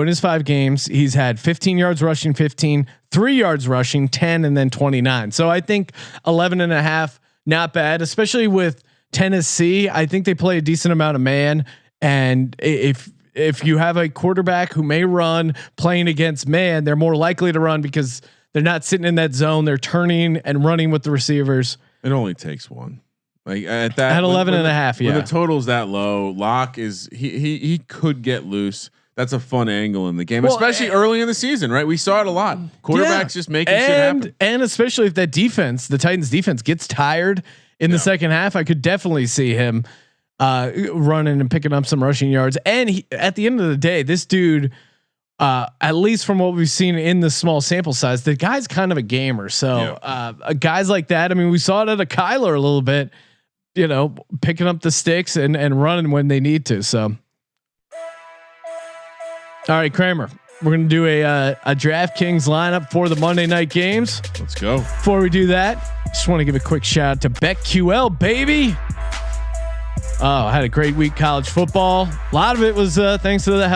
his 5 games, he's had 15 yards rushing, 15, 3 yards rushing, 10, and then 29. So I think 11.5, not bad, especially with Tennessee. I think they play a decent amount of man. And if you have a quarterback who may run playing against man, they're more likely to run because they're not sitting in that zone. They're turning and running with the receivers. It only takes one. Like at 11 and a half. Yeah. When the total's that low, Locke is he could get loose. That's a fun angle in the game, especially early in the season, right? We saw it a lot. Quarterbacks just making shit happen. And especially if that defense, the Titans defense gets tired in the second half, I could definitely see him running and picking up some rushing yards. And at the end of the day, this dude, at least from what we've seen in the small sample size, the guy's kind of a gamer. So guys like that, I mean, we saw it at a Kyler a little bit, picking up the sticks and running when they need to. So. All right, Kramer, we're going to do a DraftKings lineup for the Monday night games. Let's go. Before we do that, just want to give a quick shout out to BetQL, baby. Oh, I had a great week college football. A lot of it was thanks to the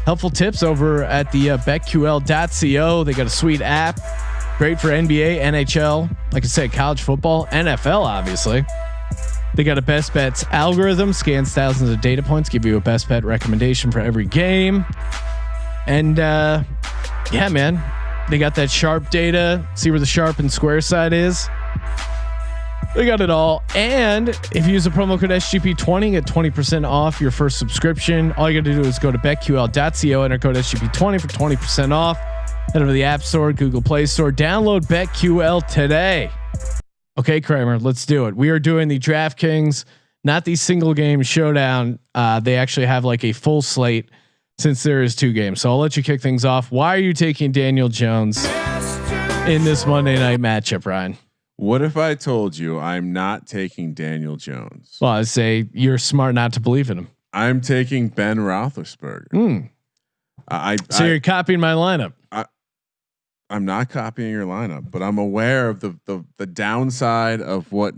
helpful tips over at the betql.co. They got a sweet app, great for NBA, NHL, like I said, college football, NFL, obviously. They got a best bets algorithm, scans thousands of data points, give you a best bet recommendation for every game. And yeah, man, they got that sharp data. See where the sharp and square side is. They got it all. And if you use the promo code SGP20, get 20% off your first subscription. All you got to do is go to betql.co, enter code SGP20 for 20% off. Head over to the App Store, Google Play Store, download BetQL today. Okay, Kramer, let's do it. We are doing the DraftKings, not the single game showdown. They actually have like a full slate since there is 2 games. So I'll let you kick things off. Why are you taking Daniel Jones in this Monday night matchup, Ryan? What if I told you I'm not taking Daniel Jones? Well, I say you're smart not to believe in him. I'm taking Ben Roethlisberger. So you're copying my lineup. I'm not copying your lineup, but I'm aware of the downside of what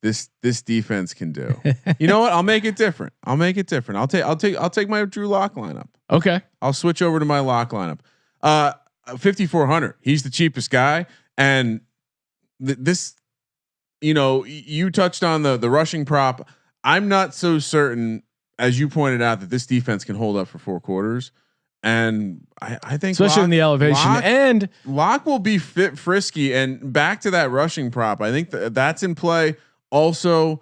this defense can do. You know what? I'll make it different. I'll take my Drew Lock lineup. Okay. I'll switch over to my Lock lineup. 5,400. He's the cheapest guy, and this, you touched on the rushing prop. I'm not so certain, as you pointed out, that this defense can hold up for 4 quarters. And I think especially in the elevation, and Lock will be frisky. And back to that rushing prop, I think that's in play. Also,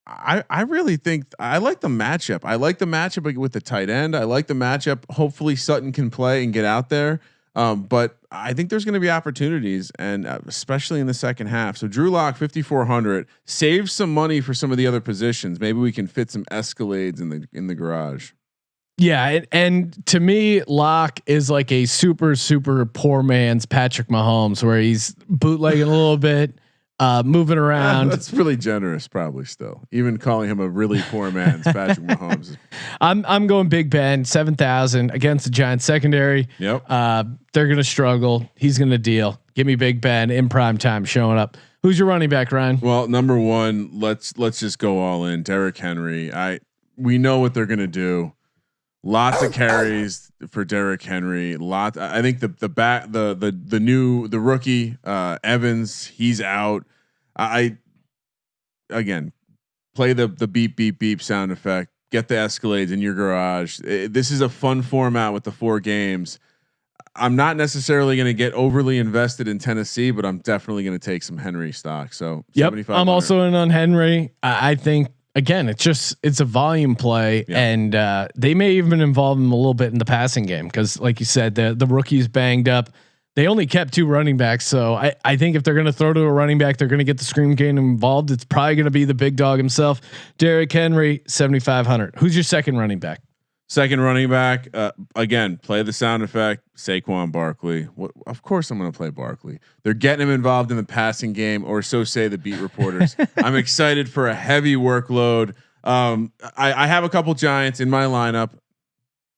I really think I like the matchup. I like the matchup with the tight end. I like the matchup. Hopefully Sutton can play and get out there. But I think there's going to be opportunities, and especially in the second half. So Drew Lock 5,400 saves some money for some of the other positions. Maybe we can fit some Escalades in the garage. Yeah, and to me, Locke is like a super poor man's Patrick Mahomes, where he's bootlegging a little bit, moving around. That's really generous, probably still. Even calling him a really poor man's Patrick Mahomes. I'm going Big Ben, 7,000 against the Giants secondary. Yep. They're gonna struggle. He's gonna deal. Give me Big Ben in prime time showing up. Who's your running back, Ryan? Well, number 1, let's just go all in. Derrick Henry. We know what they're gonna do. Lots of carries for Derrick Henry. I think the rookie Evans, he's out. Again play the beep beep beep sound effect. Get the Escalades in your garage. This is a fun format with the 4 games. I'm not necessarily going to get overly invested in Tennessee, but I'm definitely going to take some Henry stock. So yep, I'm also in on Henry. I think. Again, it's a volume play, and they may even involve him a little bit in the passing game because, like you said, the rookie's banged up. They only kept 2 running backs, so I think if they're going to throw to a running back, they're going to get the screen game involved. It's probably going to be the big dog himself, Derrick Henry, 7,500. Who's your second running back? Second running back, again, play the sound effect. Saquon Barkley. Of course, I'm going to play Barkley. They're getting him involved in the passing game, or so say the beat reporters. I'm excited for a heavy workload. I have a couple Giants in my lineup.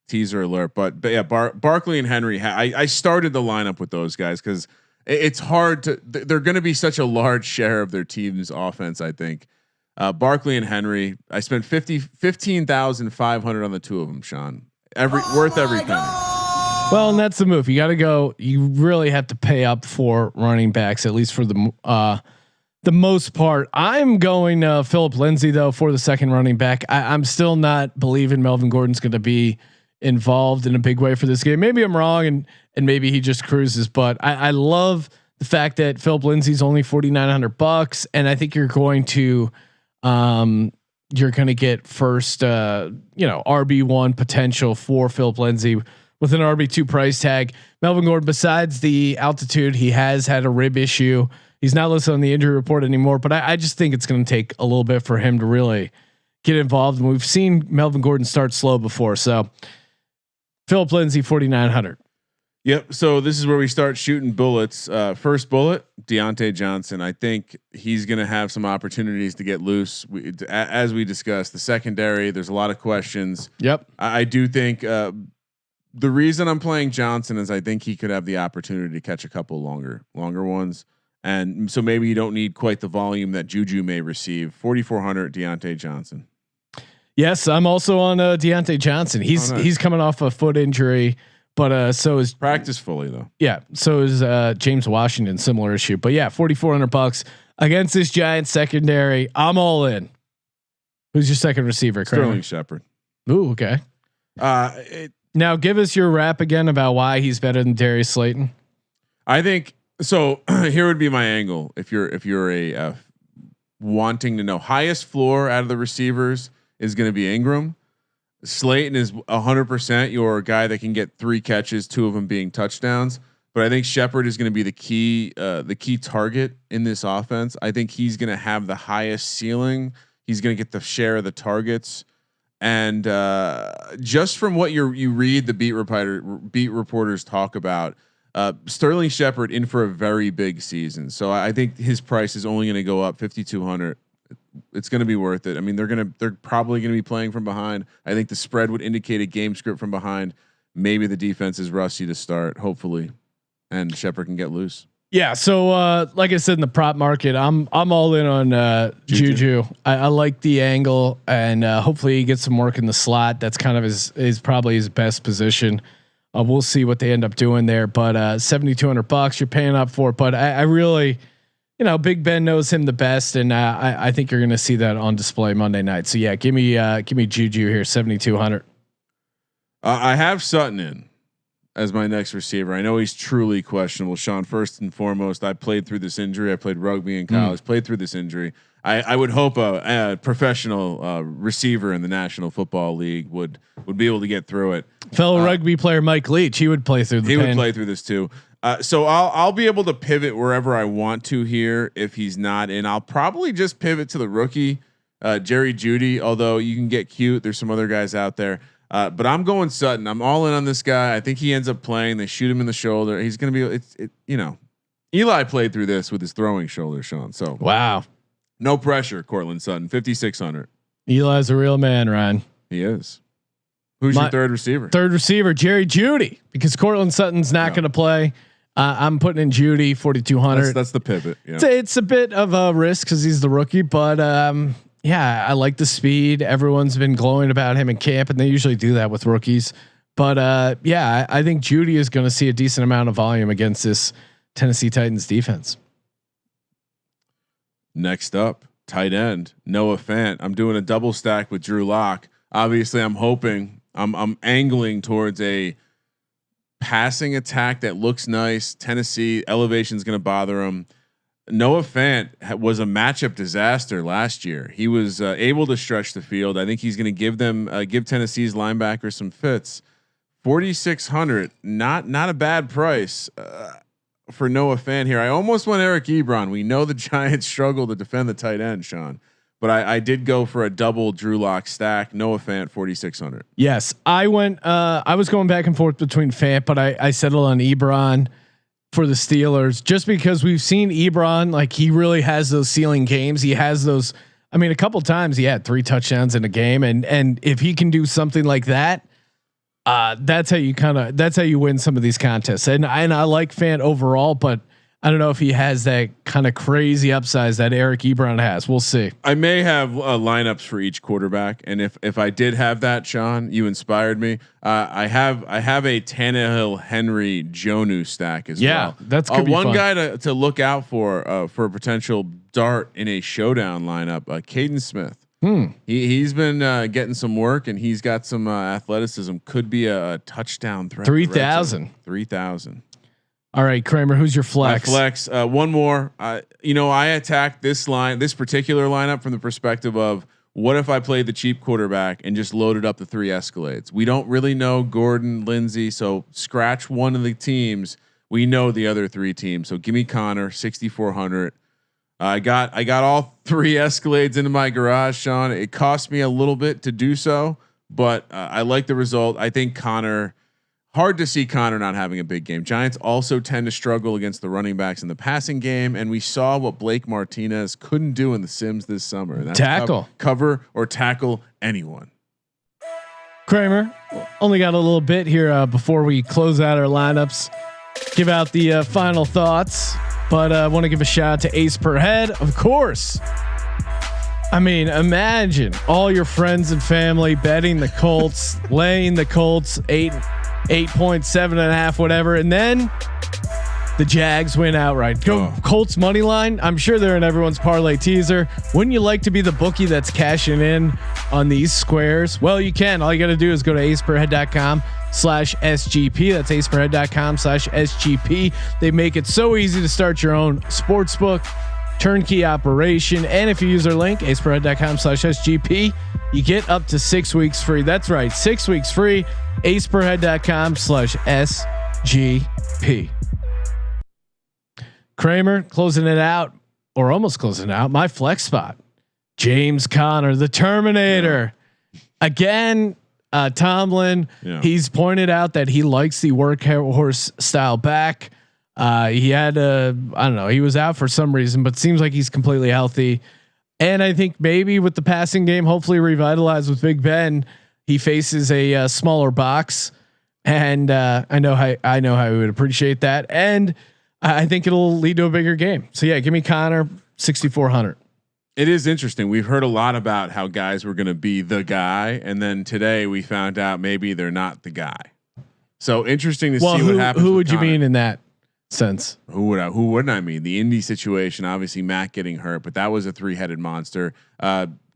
Teaser alert, but yeah, Barkley and Henry. I started the lineup with those guys because it's hard to. They're going to be such a large share of their team's offense. I think. Barkley and Henry. I spent 15,500 on the 2 of them, Sean. Worth every penny. Well, and that's the move. You got to go. You really have to pay up for running backs, at least for the most part. I'm going Phillip Lindsay though for the second running back. I'm still not believing Melvin Gordon's going to be involved in a big way for this game. Maybe I'm wrong, and maybe he just cruises. But I love the fact that Philip Lindsay's only $4,900, and I think you're going to get first, RB1 potential for Philip Lindsay with an RB2 price tag. Melvin Gordon, besides the altitude, he has had a rib issue. He's not listed on the injury report anymore, but I just think it's going to take a little bit for him to really get involved. And we've seen Melvin Gordon start slow before. So Philip Lindsay, 4,900. Yep. So this is where we start shooting bullets. First bullet, Deontay Johnson. I think he's going to have some opportunities to get loose. As we discussed, the secondary, there's a lot of questions. Yep. I do think the reason I'm playing Johnson is I think he could have the opportunity to catch a couple longer ones. And so maybe you don't need quite the volume that Juju may receive. 4,400 Deontay Johnson. Yes. I'm also on Deontay Johnson. He's coming off a foot injury. But so is practice fully though. Yeah. So is James Washington, similar issue. But yeah, $4,400 against this Giants secondary. I'm all in. Who's your second receiver? Sterling Shepard. Ooh, okay. Now give us your rap again about why he's better than Darius Slayton. I think so. Here would be my angle. If you're a wanting to know, highest floor out of the receivers is going to be Ingram. Slayton is 100% your guy that can get 3 catches, 2 of them being touchdowns. But I think Sheppard is going to be the key target in this offense. I think he's going to have the highest ceiling. He's going to get the share of the targets. And just from what you read, the beat reporters talk about, Sterling Shepard in for a very big season. So I think his price is only going to go up 5,200. It's going to be worth it. I mean, they're probably going to be playing from behind. I think the spread would indicate a game script from behind. Maybe the defense is rusty to start, hopefully, and Sheppard can get loose. Yeah. So, like I said, in the prop market, I'm all in on Juju. I like the angle, and hopefully he gets some work in the slot. That's kind of his probably his best position. We'll see what they end up doing there, but $7,200 you're paying up for it. But I really, Big Ben knows him the best, and I think you're going to see that on display Monday night. So yeah, give me Juju here, 7,200. I have Sutton in as my next receiver. I know he's truly questionable, Sean. First and foremost, I played through this injury. I played rugby in college. Played through this injury. I would hope a professional receiver in the National Football League would be able to get through it. Fellow rugby player Mike Leach, he would play through. He would play through this too. So I'll be able to pivot wherever I want to here if he's not in. I'll probably just pivot to the rookie, Jerry Jeudy. Although you can get cute, there's some other guys out there. But I'm going Sutton. I'm all in on this guy. I think he ends up playing. They shoot him in the shoulder. He's going to be. Eli played through this with his throwing shoulder, Sean. So wow, no pressure. Cortland Sutton, 5,600. Eli's a real man, Ryan. He is. Who's your third receiver? Third receiver, Jerry Jeudy, because Cortland Sutton's not going to play. I'm putting in Jeudy, 4,200. That's the pivot. Yeah. It's a bit of a risk because he's the rookie, but yeah, I like the speed. Everyone's been glowing about him in camp, and they usually do that with rookies. But yeah, I think Jeudy is going to see a decent amount of volume against this Tennessee Titans defense. Next up, tight end Noah Fant. I'm doing a double stack with Drew Lock. Obviously, I'm hoping I'm angling towards a passing attack that looks nice. Tennessee elevation is going to bother him. Noah Fant was a matchup disaster last year. He was able to stretch the field. I think he's going to give Tennessee's linebackers some fits. 4,600, not a bad price for Noah Fant here. I almost went Eric Ebron. We know the Giants struggle to defend the tight end, Sean, but I did go for a double Drew Lock stack. Noah Fant, 4,600. Yes, I went. I was going back and forth between Fant, but I settled on Ebron for the Steelers, just because we've seen Ebron, like he really has those ceiling games. He has those. I mean, a couple times he had 3 touchdowns in a game, and if he can do something like that, that's how you win some of these contests. And I like Fant overall, but I don't know if he has that kind of crazy upsize that Eric Ebron has. We'll see. I may have lineups for each quarterback, and if I did have that, Sean, you inspired me. I have a Tannehill, Henry, Jonnu stack as well. Yeah, that's could be one fun. guy to look out for a potential dart in a showdown lineup. Caden Smith. He's been getting some work, and he's got some athleticism. Could be a touchdown threat. 3,000. 3,000. All right, Kramer, who's your flex? My flex. One more. I attacked this particular lineup from the perspective of what if I played the cheap quarterback and just loaded up the 3 Escalades. We don't really know Gordon, Lindsey, so scratch one of the teams. We know the other 3 teams. So give me Connor, 6,400. I got all 3 Escalades into my garage, Sean. It cost me a little bit to do so, but I like the result. I think Connor. Hard to see Connor not having a big game. Giants also tend to struggle against the running backs in the passing game, and we saw what Blake Martinez couldn't do in the Sims this summer. That's tackle, cover, or tackle anyone. Kramer, only got a little bit here before we close out our lineups. Give out the final thoughts, but I want to give a shout out to Ace Per Head, of course. I mean, imagine all your friends and family betting the Colts, laying the Colts 8.7.5, whatever, and then the Jags win outright. Go Colts money line. I'm sure they're in everyone's parlay teaser. Wouldn't you like to be the bookie that's cashing in on these squares? Well, you can. All you got to do is go to aceperhead.com/SGP. That's aceperhead.com/SGP. They make it so easy to start your own sports book. Turnkey operation, and if you use our link aceperhead.com/SGP, you get up to 6 weeks free. That's right, 6 weeks free. aceperhead.com/SGP. Kramer closing it out, or almost closing out. My flex spot, James Conner, the Terminator. Again, Tomlin. He's pointed out that he likes the workhorse style back. He had I don't know, he was out for some reason, but seems like he's completely healthy. And I think maybe with the passing game, hopefully revitalized with Big Ben, he faces a smaller box, and I know how he would appreciate that. And I think it'll lead to a bigger game. So yeah, give me Connor, 6,400. It is interesting. We've heard a lot about how guys were going to be the guy, and then today we found out maybe they're not the guy. So interesting to see what happens. Who would you mean in that sense? Who wouldn't I mean? The Indy situation, obviously Matt getting hurt, but that was a 3-headed monster.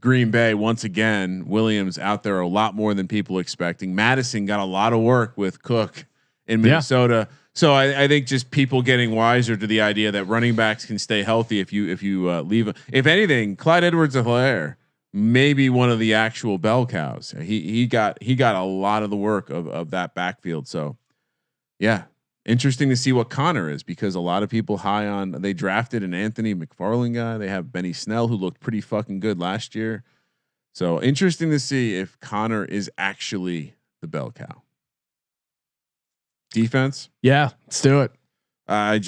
Green Bay, once again, Williams out there a lot more than people expecting. Madison got a lot of work with Cook in Minnesota. Yeah. So I think just people getting wiser to the idea that running backs can stay healthy if you leave them. If anything, Clyde Edwards-Helaire, maybe one of the actual bell cows. He got a lot of the work of that backfield. So yeah, interesting to see what Connor is, because a lot of people they drafted an Anthony McFarland guy. They have Benny Snell, who looked pretty fucking good last year. So interesting to see if Connor is actually the bell cow. Defense. Yeah, let's do it. I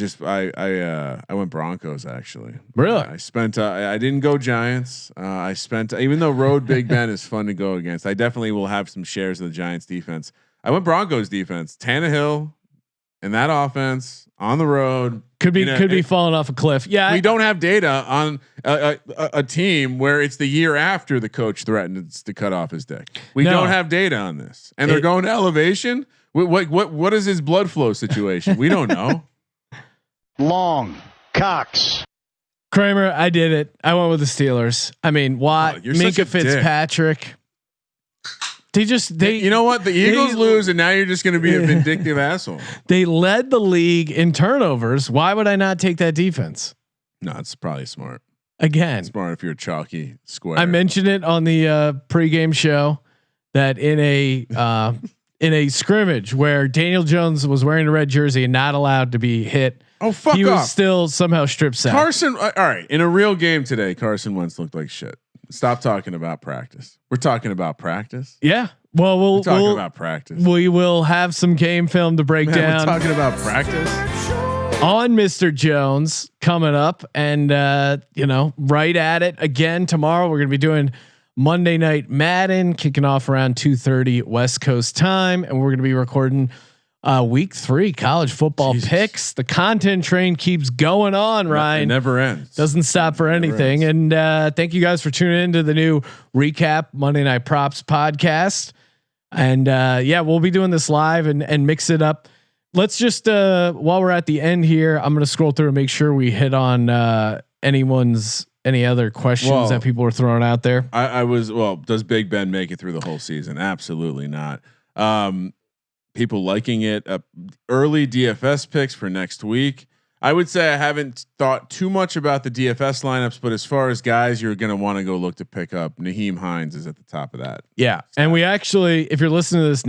went Broncos actually. Really? I spent. I didn't go Giants. I spent, even though road Big Ben is fun to go against, I definitely will have some shares of the Giants defense. I went Broncos defense. Tannehill and that offense on the road could be falling off a cliff. Yeah, we don't have data on a team where it's the year after the coach threatens to cut off his dick. We don't have data on this, and they're going to elevation. What is his blood flow situation? We don't know. Long Cox. Kramer, I did it. I went with the Steelers. I mean, why? Minka Fitzpatrick. They you know what? The Eagles lose, and now you're just going to be a vindictive asshole. They led the league in turnovers. Why would I not take that defense? No, it's probably smart. Again, smart if you're a chalky square. I mentioned it on the pregame show that in a scrimmage where Daniel Jones was wearing a red jersey and not allowed to be hit. Oh, fuck he off. was still somehow strip sacked. Carson. All right. In a real game today, Carson Wentz looked like shit. Stop talking about practice. We're talking about practice. Yeah. Well, we're talking about practice. We will have some game film to break down. We're talking about practice on Mr. Jones coming up, and right at it again tomorrow. We're going to be doing Monday Night Madden, kicking off around 2:30 West Coast time, and we're going to be recording week 3 college football picks. The content train keeps going on, Ryan. It never ends. Doesn't stop for anything. And thank you guys for tuning into the new recap Monday Night Props podcast. And we'll be doing this live and mix it up. Let's just while we're at the end here, I'm going to scroll through and make sure we hit on any other questions that people are throwing out there. Does Big Ben make it through the whole season? Absolutely not. people liking it. Early DFS picks for next week. I would say I haven't thought too much about the DFS lineups, but as far as guys you're going to want to go look to pick up, Nyheim Hines is at the top of that. Yeah. And we actually, if you're listening to this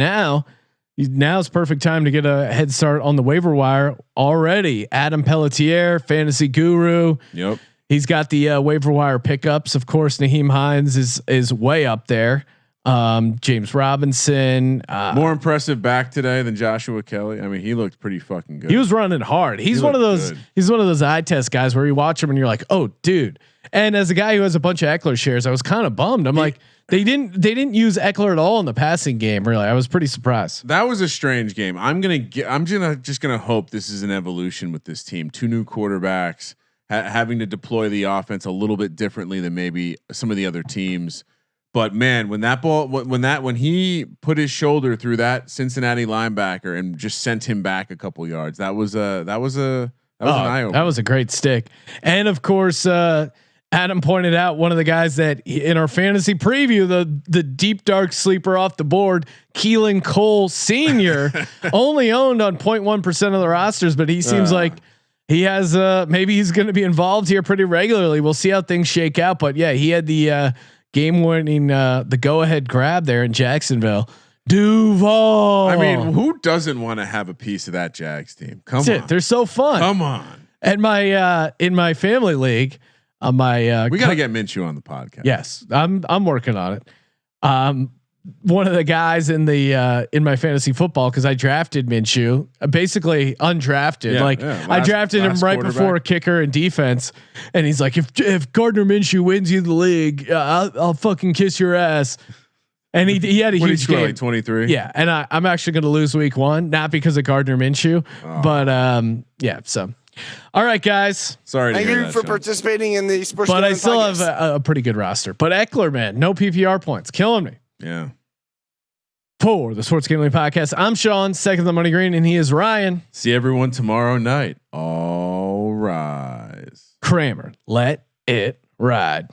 now's perfect time to get a head start on the waiver wire already. Adam Pelletier, fantasy guru. Yep. He's got the waiver wire pickups. Of course, Nyheim Hines is way up there. James Robinson, more impressive back today than Joshua Kelly. I mean, he looked pretty fucking good. He was running hard. He's one of those. Good. He's one of those eye test guys where you watch him and you're like, oh, dude. And as a guy who has a bunch of Eckler shares, I was kind of bummed. I'm like, they didn't use Eckler at all in the passing game. Really, I was pretty surprised. That was a strange game. I'm just gonna hope this is an evolution with this team. 2 new quarterbacks having to deploy the offense a little bit differently than maybe some of the other teams. But man, when he put his shoulder through that Cincinnati linebacker and just sent him back a couple yards, that was an eye opener. That was a great stick. And of course, Adam pointed out one of the guys that in our fantasy preview, the deep dark sleeper off the board, Keelan Cole Sr. only owned on 0.1% of the rosters, but he seems like he has maybe he's going to be involved here pretty regularly. We'll see how things shake out. But yeah, he had the game-winning, the go-ahead grab there in Jacksonville. Duval. I mean, who doesn't want to have a piece of that Jags team? Come on, they're so fun. Come on. At my in my family league, we gotta get Minshew on the podcast. Yes, I'm working on it. One of the guys in the in my fantasy football, because I drafted Minshew, basically undrafted. I drafted him right before kicker and defense, and he's like, if Gardner Minshew wins you the league, I'll fucking kiss your ass. And he had a huge game, like 23. Yeah, and I'm actually going to lose week 1, not because of Gardner Minshew, but yeah. So, all right, guys. Sorry, thank you for participating in the sports. But I still have a pretty good roster. But Eckler, man, no PPR points, killing me. Yeah. For the Sports Gambling Podcast, I'm Sean, second the money green, and he is Ryan. See everyone tomorrow night. All rise. Kramer, let it ride.